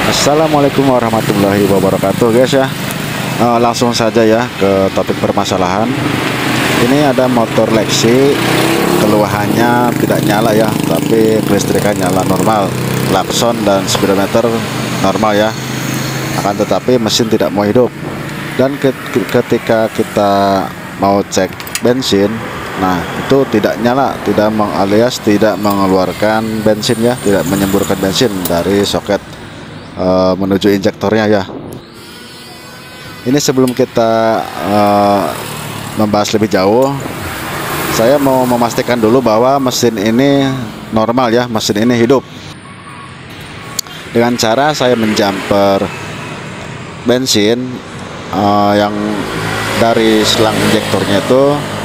Assalamualaikum warahmatullahi wabarakatuh guys ya. Langsung saja ya ke topik permasalahan. Ini ada motor Lexi, keluhannya tidak nyala ya, tapi kelistrikan nyala normal, klakson dan speedometer normal ya. Akan tetapi mesin tidak mau hidup. Dan ketika kita mau cek bensin, nah itu tidak nyala, alias tidak mengeluarkan bensin ya, tidak menyemburkan bensin dari soket menuju injektornya ya. Ini sebelum kita membahas lebih jauh, saya mau memastikan dulu bahwa mesin ini normal ya, mesin ini hidup. Dengan cara saya menjumper bensin yang dari selang injektornya itu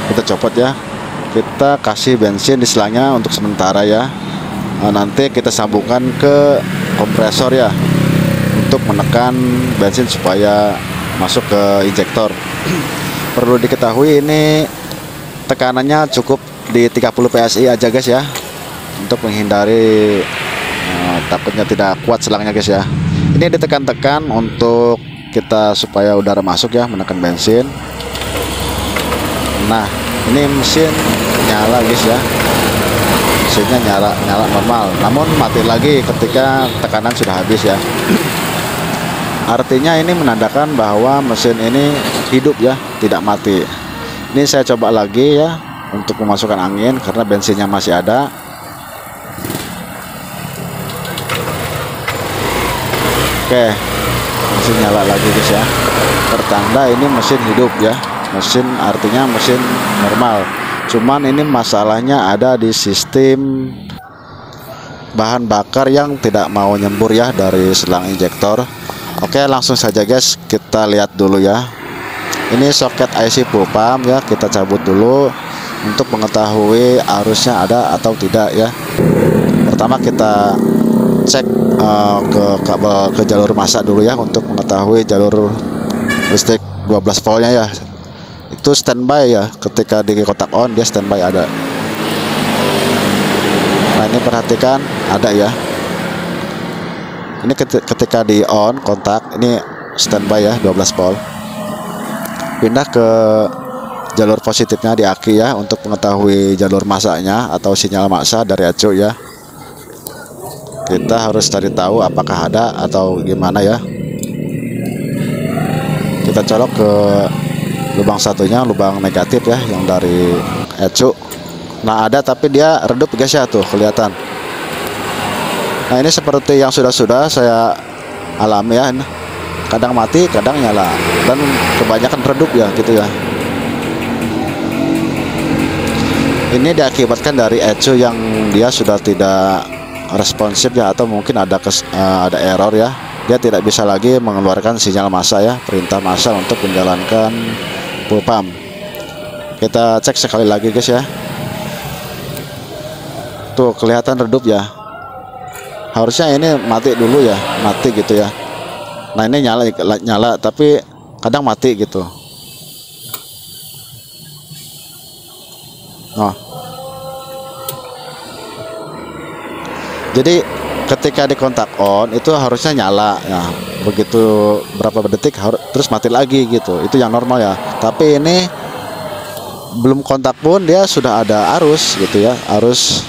kita copot ya, kita kasih bensin di selangnya untuk sementara ya. Nanti kita sambungkan ke kompresor ya, untuk menekan bensin supaya masuk ke injektor. Perlu diketahui ini tekanannya cukup di 30 PSI aja guys ya, untuk menghindari takutnya tidak kuat selangnya guys ya. Ini ditekan-tekan untuk kita supaya udara masuk ya, menekan bensin. Nah ini mesin nyala guys ya, mesinnya nyala normal, namun mati lagi ketika tekanan sudah habis ya. Artinya ini menandakan bahwa mesin ini hidup ya, tidak mati. Ini saya coba lagi ya untuk memasukkan angin karena bensinnya masih ada. Oke, mesin nyala lagi guys ya, pertanda ini mesin hidup ya. Mesin artinya mesin normal, cuman ini masalahnya ada di sistem bahan bakar yang tidak mau nyembur ya dari selang injektor. Oke, langsung saja guys kita lihat dulu ya. Ini soket IC full pump ya, kita cabut dulu untuk mengetahui arusnya ada atau tidak ya. Pertama kita cek ke jalur massa dulu ya, untuk mengetahui jalur listrik 12 voltnya ya. Itu standby ya, ketika di kotak on dia standby ada. Nah ini perhatikan ada ya, ini ketika di on kontak ini standby ya 12 volt. Pindah ke jalur positifnya di aki ya, untuk mengetahui jalur massanya atau sinyal massa dari acu ya. Kita harus cari tahu apakah ada atau gimana ya. Kita colok ke lubang satunya, lubang negatif ya, yang dari acu. Nah ada, tapi dia redup guys ya, tuh kelihatan. Nah ini seperti yang sudah saya alami ya, kadang mati kadang nyala, dan kebanyakan redup ya gitu ya. Ini diakibatkan dari ECU yang dia sudah tidak responsif ya, atau mungkin ada error ya, dia tidak bisa lagi mengeluarkan sinyal massa ya, perintah massa untuk menjalankan full pump. Kita cek sekali lagi guys ya, tuh kelihatan redup ya. Harusnya ini mati dulu ya, mati gitu ya. Nah ini nyala tapi kadang mati gitu. Nah jadi ketika di kontak on itu harusnya nyala ya, begitu berapa detik terus mati lagi gitu, itu yang normal ya. Tapi ini belum kontak pun dia sudah ada arus gitu ya, arus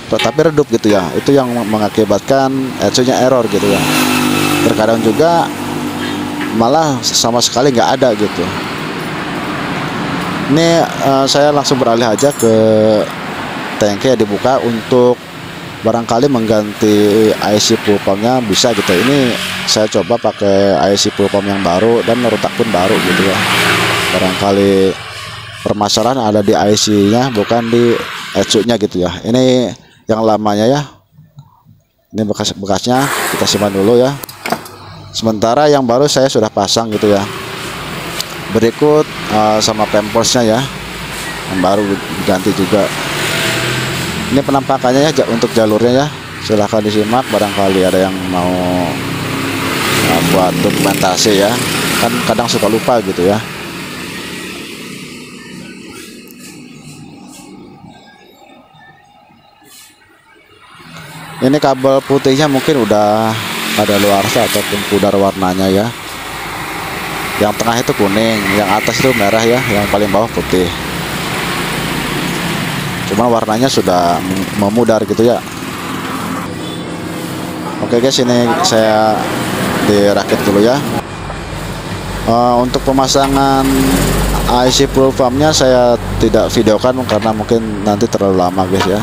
tapi redup gitu ya. Itu yang mengakibatkan ECU-nya error gitu ya. Terkadang juga malah sama sekali nggak ada gitu. Ini saya langsung beralih aja ke tangki dibuka untuk barangkali mengganti IC full pumpnya bisa gitu. Ini saya coba pakai IC full pump yang baru dan retak pun baru gitu ya. Barangkali permasalahan ada di IC-nya bukan di ECU-nya gitu ya. Ini yang lamanya ya, ini bekas-bekasnya kita simpan dulu ya. Sementara yang baru saya sudah pasang gitu ya. Berikut sama pemposnya ya, yang baru diganti juga. Ini penampakannya ya untuk jalurnya ya, silahkan disimak barangkali ada yang mau buat dokumentasi ya, kan kadang suka lupa gitu ya. Ini kabel putihnya mungkin udah kadaluarsa ataupun pudar warnanya ya. Yang tengah itu kuning, yang atas itu merah ya, yang paling bawah putih. Cuma warnanya sudah memudar gitu ya. Oke guys, ini saya dirakit dulu ya. Untuk pemasangan IC full pumpnya saya tidak videokan karena mungkin nanti terlalu lama guys ya.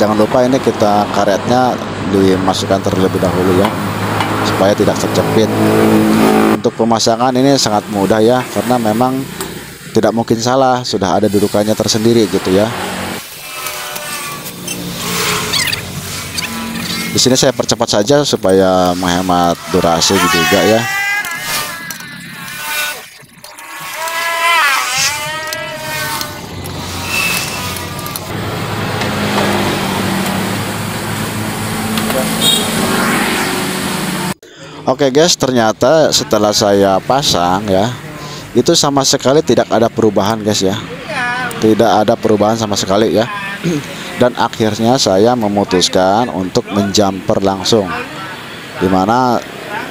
Jangan lupa ini kita karetnya dimasukkan terlebih dahulu ya, supaya tidak terjepit. Untuk pemasangan ini sangat mudah ya, karena memang tidak mungkin salah, sudah ada dudukannya tersendiri gitu ya. Di sini saya percepat saja supaya menghemat durasi juga ya. Oke guys, ternyata setelah saya pasang ya, itu sama sekali tidak ada perubahan guys ya. Tidak ada perubahan sama sekali ya. Dan akhirnya saya memutuskan untuk menjumper langsung, dimana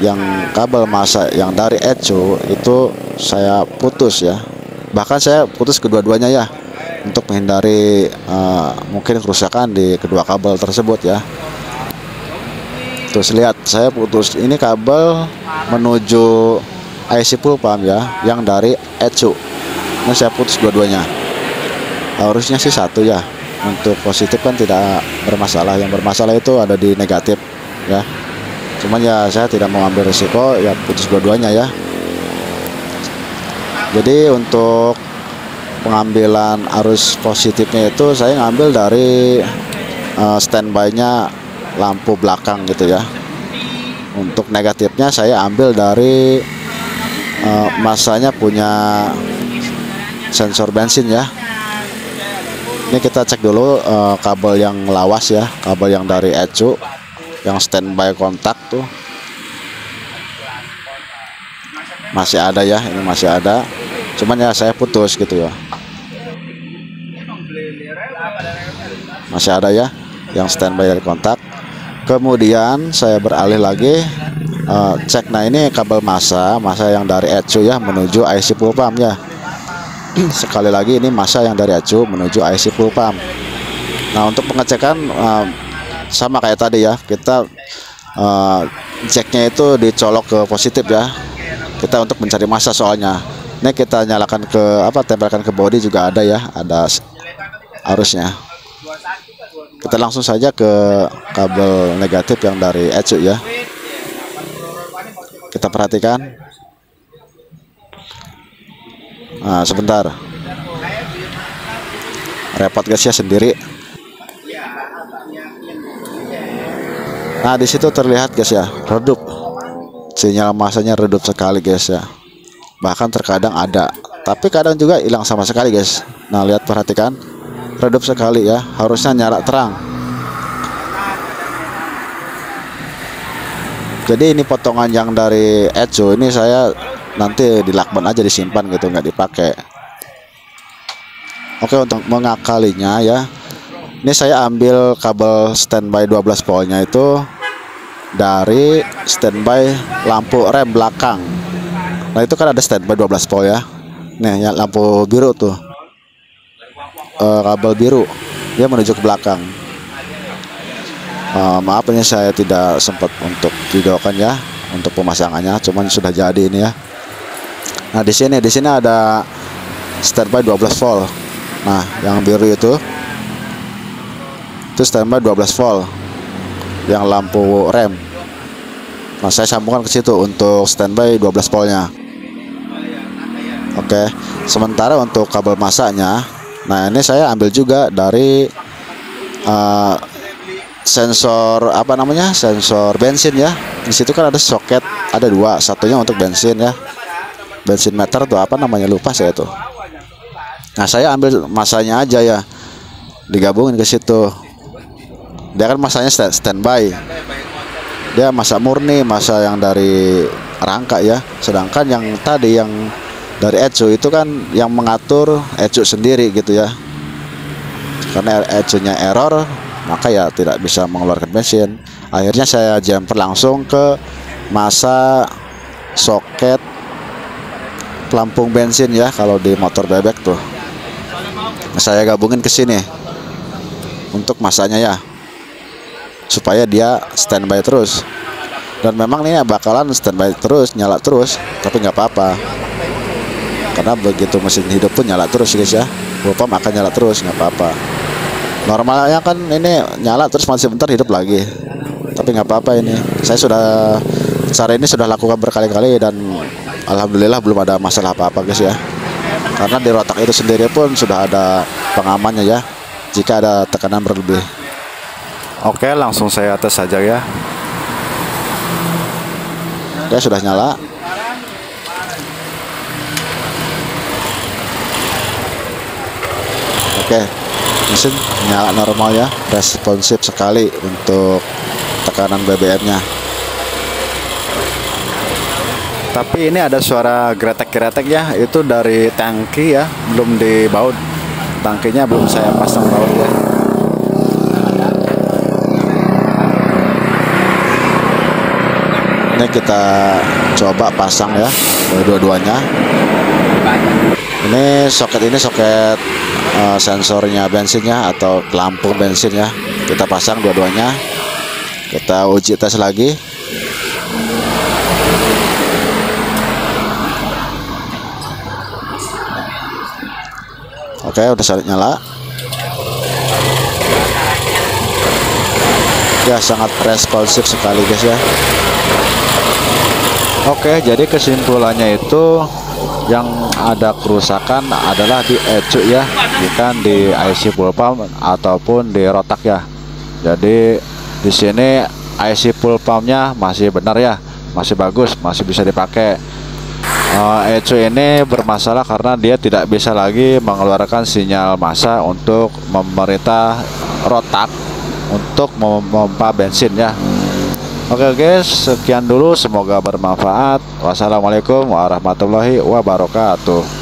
yang kabel masa yang dari Echo itu saya putus ya. Bahkan saya putus kedua-duanya ya, untuk menghindari mungkin kerusakan di kedua kabel tersebut ya. Terus lihat, saya putus ini kabel menuju IC full pump ya, yang dari Echo. Ini saya putus dua-duanya. Harusnya sih satu ya. Untuk positif kan tidak bermasalah, yang bermasalah itu ada di negatif ya. Cuman ya saya tidak mau ambil risiko ya, putus dua-duanya ya. Jadi untuk pengambilan arus positifnya itu saya ngambil dari standby-nya lampu belakang gitu ya. Untuk negatifnya saya ambil dari masanya punya sensor bensin ya. Ini kita cek dulu kabel yang lawas ya, kabel yang dari Echo yang standby kontak tuh masih ada ya, ini masih ada. Cuman ya saya putus gitu ya. Masih ada ya yang standby dari kontak. Kemudian saya beralih lagi cek, nah ini kabel masa yang dari Echo ya menuju IC full pump ya. Sekali lagi ini masa yang dari Echo menuju IC full pump. Nah untuk pengecekan sama kayak tadi ya, kita ceknya itu dicolok ke positif ya. Kita untuk mencari masa soalnya. Ini kita nyalakan ke tempelkan ke bodi juga ada ya, ada arusnya. Kita langsung saja ke kabel negatif yang dari Echo ya. Kita perhatikan. Nah, sebentar. Repot guys ya sendiri. Nah, di situ terlihat guys ya, redup. Sinyal masanya redup sekali guys ya. Bahkan terkadang ada, tapi kadang juga hilang sama sekali guys. Nah, lihat, perhatikan. Redup sekali ya, harusnya nyala terang. Jadi ini potongan yang dari Echo ini saya nanti di lakban aja, disimpan gitu, nggak dipakai. Oke, untuk mengakalinya ya, ini saya ambil kabel standby 12 voltnya itu dari standby lampu rem belakang. Nah itu kan ada standby 12 volt ya. Nih yang lampu biru tuh, kabel biru dia menuju ke belakang. Maaf ini saya tidak sempat untuk videokan ya untuk pemasangannya, cuman sudah jadi ini ya. Nah di sini ada standby 12 volt. Nah yang biru itu standby 12 volt yang lampu rem. Nah saya sambungkan ke situ untuk standby 12 voltnya. Oke, sementara untuk kabel masanya, nah ini saya ambil juga dari sensor sensor bensin ya. Di situ kan ada soket, ada dua, satunya untuk bensin ya, bensin meter tuh lupa saya tuh. Nah saya ambil masanya aja ya, digabungin ke situ. Dia kan masanya standby, dia masa murni, masa yang dari rangka ya. Sedangkan yang tadi yang dari Echo itu kan yang mengatur Echo sendiri gitu ya. Karena Echo-nya error, maka ya tidak bisa mengeluarkan bensin. Akhirnya saya jumper langsung ke masa soket pelampung bensin ya, kalau di motor bebek tuh. Saya gabungin ke sini untuk masanya ya, supaya dia standby terus. Dan memang ini bakalan standby terus, nyala terus, tapi nggak apa-apa, karena begitu mesin hidup pun nyala terus guys ya. Full pump akan nyala terus, nggak apa-apa. Normalnya kan ini nyala terus masih bentar hidup lagi, tapi nggak apa-apa. Ini saya sudah, cara ini sudah lakukan berkali-kali dan alhamdulillah belum ada masalah apa-apa guys ya. Karena di rotak itu sendiri pun sudah ada pengamannya ya, jika ada tekanan berlebih. Oke, langsung saya tes saja ya. Oke, sudah nyala. Oke, mesin nyala normal ya, responsif sekali untuk tekanan BBM-nya. Tapi ini ada suara gretek-gretek ya, itu dari tangki ya, belum dibaut. Tangkinya belum saya pasang baut ya. Ini kita coba pasang ya, dua-duanya. Ini soket sensornya bensinnya atau pelampung bensin ya. Kita pasang dua-duanya. Kita uji tes lagi. Oke, udah solid nyala. Ya, sangat responsif sekali guys ya. Oke, jadi kesimpulannya itu yang ada kerusakan adalah di ECU ya, bukan di IC full pump ataupun di rotak ya. Jadi di sini IC full pumpnya masih benar ya, masih bagus, masih bisa dipakai. ECU ini bermasalah karena dia tidak bisa lagi mengeluarkan sinyal massa untuk memerintah rotak untuk memompa bensin ya. Oke guys, sekian dulu, semoga bermanfaat. Wassalamualaikum warahmatullahi wabarakatuh.